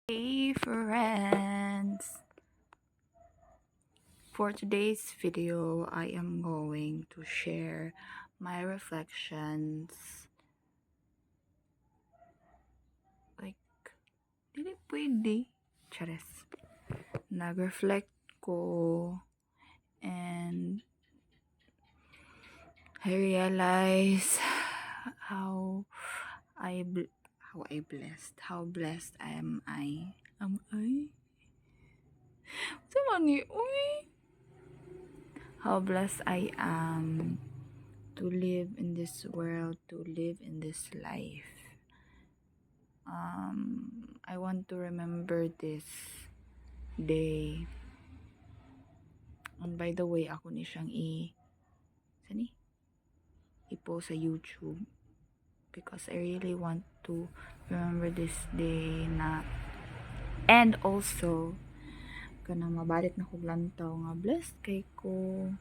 Hey friends! For today's video, I am going to share my reflections. Like, dili pwede. Chares. Nag-reflect ko and I realize how how blessed am I. Am I? Sama ni, uy! How blessed I am to live in this world, to live in this life. I want to remember this day. And by the way, ako ni siyang i-post sa YouTube because I really want to remember this day na, and also kanang mabalik na kog lantaw nga blessed kay ko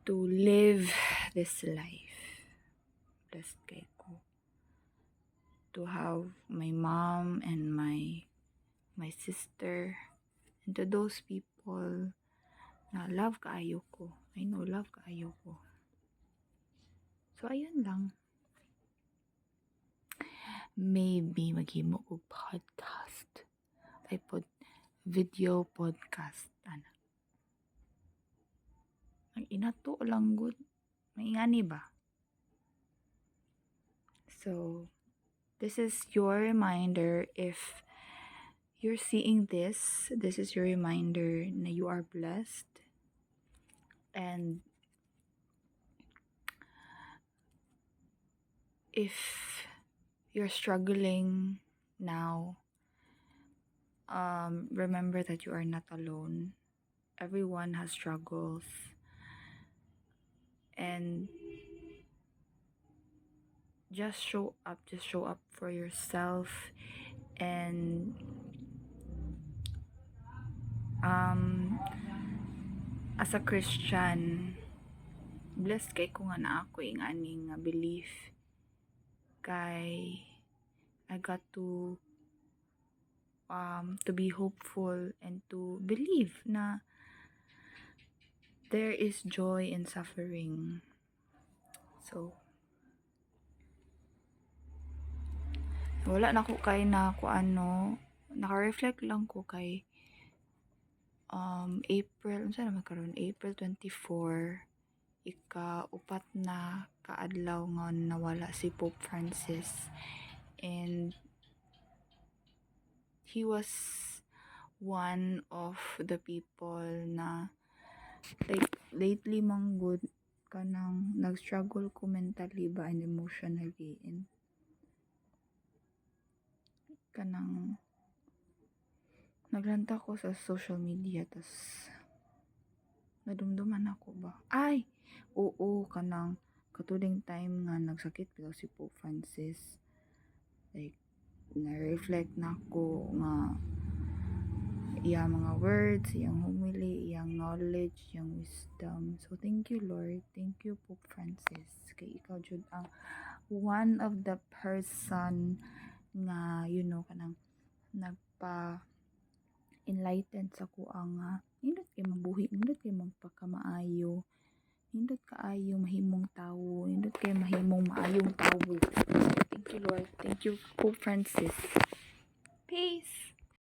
to live this life. Blessed kay ko to have my mom and my sister, and to those people na love kaayo ko. I know love kaayo ko. So ayun lang. Maybe maghimo ko podcast. Video podcast ana. Ang inato lang good. Maingani ba? So this is your reminder. If you're seeing this is your reminder na you are blessed. And if you're struggling now, remember that you are not alone. Everyone has struggles, and just show up for yourself. And as a Christian, blessed kay ko nga na ako ing aning belief kay I got to be hopeful and to believe na there is joy in suffering. So wala na ko kay na ko naka-reflect lang ko kay April 24 ika-4 na kaadlaw nga nawala si Pope Francis, and he was one of the people na like lately manggod kanang nag-struggle ko mentally ba and emotionally, and kanang naglanta ko sa social media tas nadumduman ako ba oo kanang katuling time nga nagsakit bitaw si Pope Francis, like na-reflect na ko nga iyang mga words, iyang homily, iyang knowledge, iyang wisdom. So thank you Lord, thank you Pope Francis, kay ikaw jud ang one of the person nga kanang nagpa enlighten sa ko ang nindot kay mabuhi, nindot kay magpakamaayo, nindot kaayo mahimong tawo, nindot kay mahimong maayong tawo. Thank you Lord, thank you Pope Francis. Peace.